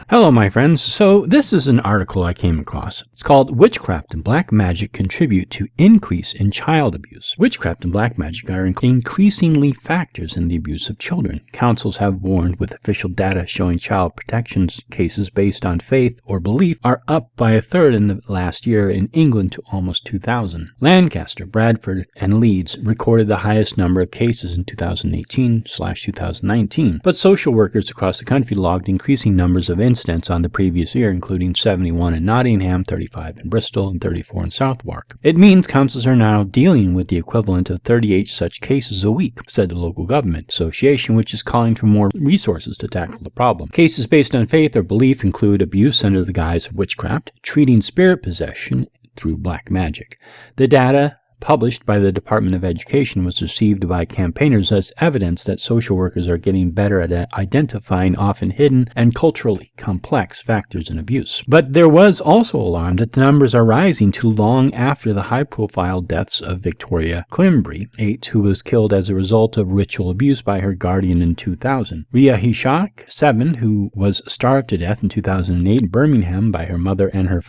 Hello, my friends. So this is an article I came across. It's called Witchcraft and Black Magic Contribute to Increase in Child Abuse. Witchcraft and black magic are increasingly factors in the abuse of children. Councils have warned, with official data showing child protection cases based on faith or belief are up by a third in the last year in England to almost 2,000. Lancaster, Bradford, and Leeds recorded the highest number of cases in 2018/2019, but social workers across the country logged increasing numbers of incidents on the previous year, including 71 in Nottingham, 35 in Bristol, and 34 in Southwark. It means councils are now dealing with the equivalent of 38 such cases a week, said the local government association, which is calling for more resources to tackle the problem. Cases based on faith or belief include abuse under the guise of witchcraft, treating spirit possession through black magic. The data published by the Department of Education was received by campaigners as evidence that social workers are getting better at identifying often hidden and culturally complex factors in abuse. But there was also alarm that the numbers are rising too long after the high-profile deaths of Victoria Climbie, 8, who was killed as a result of ritual abuse by her guardian in 2000. Ria Ishaq, 7, who was starved to death in 2008 in Birmingham by her mother and her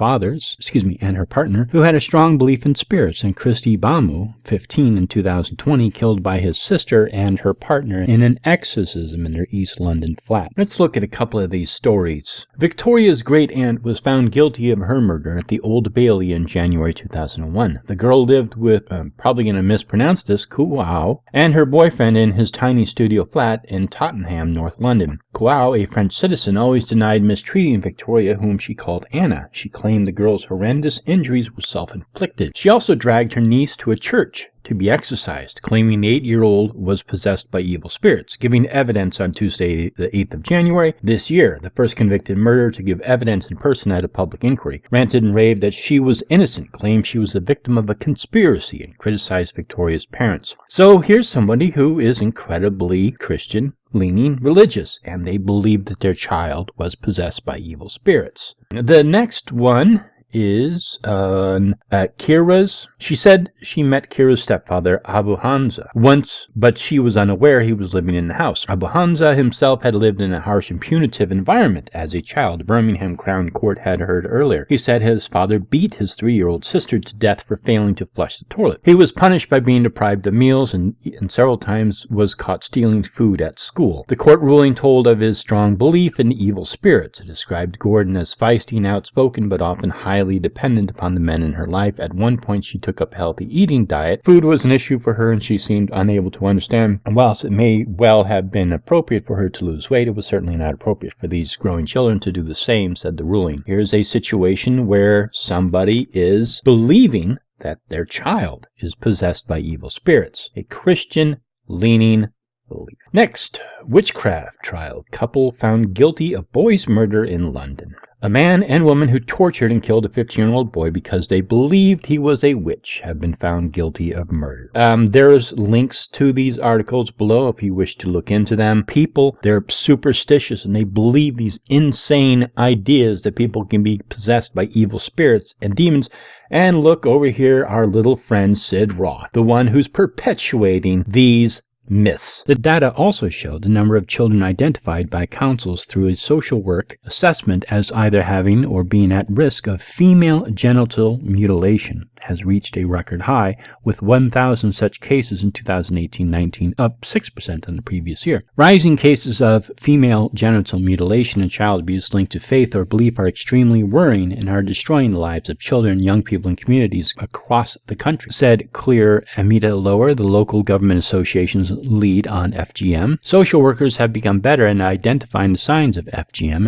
and her partner, who had a strong belief in spirits, and Kristy Bamu, 15, in 2020, killed by his sister and her partner in an exorcism in their East London flat. Let's look at a couple of these stories. Victoria's great-aunt was found guilty of her murder at the Old Bailey in January 2001. The girl lived with, probably going to mispronounce this, Kuau, and her boyfriend in his tiny studio flat in Tottenham, North London. Kuau, a French citizen, always denied mistreating Victoria, whom she called Anna. She claimed the girl's horrendous injuries were self-inflicted. She also dragged her niece to a church to be exorcised, claiming the 8-year-old was possessed by evil spirits, giving evidence on Tuesday, the 8th of January this year, the first convicted murderer to give evidence in person at a public inquiry. Ranted and raved that she was innocent, claimed she was the victim of a conspiracy, and criticized Victoria's parents. So here's somebody who is incredibly Christian-leaning religious, and they believe that their child was possessed by evil spirits. The next one is Khyra's. She said she met Khyra's stepfather, Abu Hamza, once, but she was unaware he was living in the house. Abu Hamza himself had lived in a harsh and punitive environment as a child, Birmingham Crown Court had heard earlier. He said his father beat his 3-year-old sister to death for failing to flush the toilet. He was punished by being deprived of meals and several times was caught stealing food at school. The court ruling told of his strong belief in evil spirits. It described Gordon as feisty and outspoken, but often highly dependent upon the men in her life. At one point, she took up a healthy eating diet. Food was an issue for her, and she seemed unable to understand. And whilst it may well have been appropriate for her to lose weight, it was certainly not appropriate for these growing children to do the same, said the ruling. Here's a situation where somebody is believing that their child is possessed by evil spirits. A Christian-leaning belief. Next, witchcraft trial. Couple found guilty of boy's murder in London. A man and woman who tortured and killed a 15-year-old boy because they believed he was a witch have been found guilty of murder. There's links to these articles below if you wish to look into them. People, they're superstitious and they believe these insane ideas that people can be possessed by evil spirits and demons. And look over here, our little friend Sid Roth, the one who's perpetuating these myths. The data also showed the number of children identified by councils through a social work assessment as either having or being at risk of female genital mutilation has reached a record high, with 1,000 such cases in 2018-19, up 6% on the previous year. Rising cases of female genital mutilation and child abuse linked to faith or belief are extremely worrying and are destroying the lives of children, young people, and communities across the country, said Claire Amita Lower, the local government association's lead on FGM. Social workers have become better in identifying the signs of FGM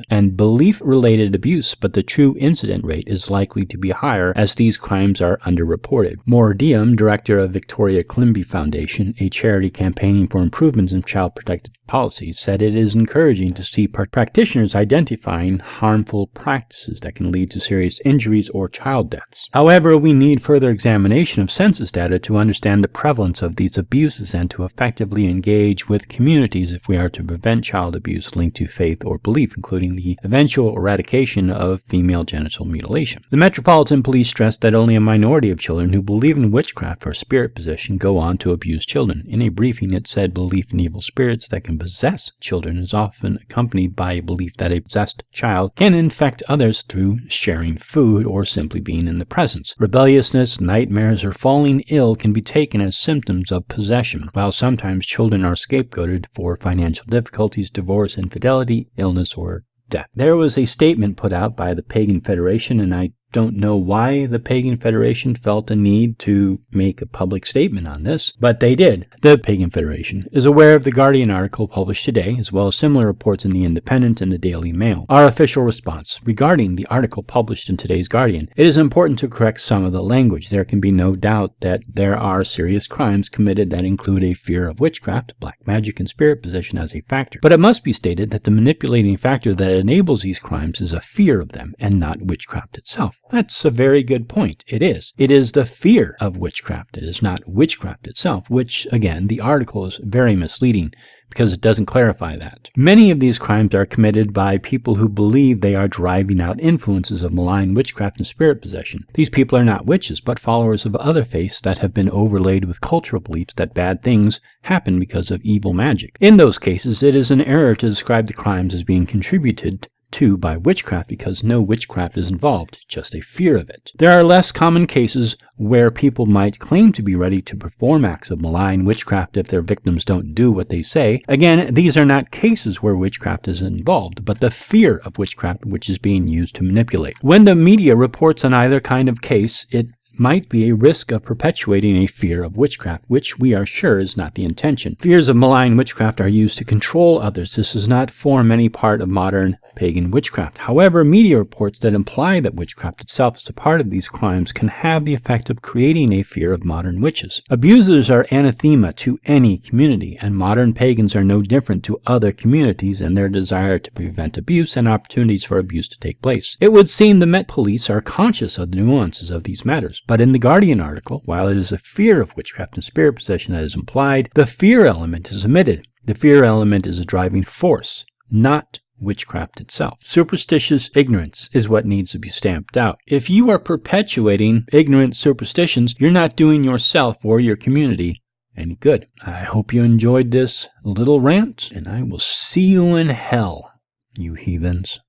and belief-related abuse, but the true incident rate is likely to be higher as these crimes are underreported. Maura Diem, director of Victoria Climbie Foundation, a charity campaigning for improvements in child protective policies, said it is encouraging to see practitioners identifying harmful practices that can lead to serious injuries or child deaths. However, we need further examination of census data to understand the prevalence of these abuses and to effectively engage with communities if we are to prevent child abuse linked to faith or belief, including the eventual eradication of female genital mutilation. The Metropolitan Police stressed that only a minority of children who believe in witchcraft or spirit possession go on to abuse children. In a briefing, it said belief in evil spirits that can possess children is often accompanied by a belief that a possessed child can infect others through sharing food or simply being in the presence. Rebelliousness, nightmares, or falling ill can be taken as symptoms of possession, while sometimes children are scapegoated for financial difficulties, divorce, infidelity, illness, or death. There was a statement put out by the Pagan Federation, and I don't know why the Pagan Federation felt a need to make a public statement on this, but they did. The Pagan Federation is aware of the Guardian article published today, as well as similar reports in the Independent and the Daily Mail. Our official response regarding the article published in today's Guardian: it is important to correct some of the language. There can be no doubt that there are serious crimes committed that include a fear of witchcraft, black magic, and spirit possession as a factor. But it must be stated that the manipulating factor that enables these crimes is a fear of them and not witchcraft itself. That's a very good point. It is. It is the fear of witchcraft. It is not witchcraft itself, which, again, the article is very misleading because it doesn't clarify that. Many of these crimes are committed by people who believe they are driving out influences of malign witchcraft and spirit possession. These people are not witches, but followers of other faiths that have been overlaid with cultural beliefs that bad things happen because of evil magic. In those cases, it is an error to describe the crimes as being contributed to by witchcraft because no witchcraft is involved, just a fear of it. There are less common cases where people might claim to be ready to perform acts of malign witchcraft if their victims don't do what they say. Again, these are not cases where witchcraft is involved, but the fear of witchcraft which is being used to manipulate. When the media reports on either kind of case, it might be a risk of perpetuating a fear of witchcraft, which we are sure is not the intention. Fears of malign witchcraft are used to control others. This does not form any part of modern pagan witchcraft. However, media reports that imply that witchcraft itself is a part of these crimes can have the effect of creating a fear of modern witches. Abusers are anathema to any community, and modern pagans are no different to other communities in their desire to prevent abuse and opportunities for abuse to take place. It would seem the Met Police are conscious of the nuances of these matters. But in the Guardian article, while it is a fear of witchcraft and spirit possession that is implied, the fear element is omitted. The fear element is a driving force, not witchcraft itself. Superstitious ignorance is what needs to be stamped out. If you are perpetuating ignorant superstitions, you're not doing yourself or your community any good. I hope you enjoyed this little rant, and I will see you in hell, you heathens.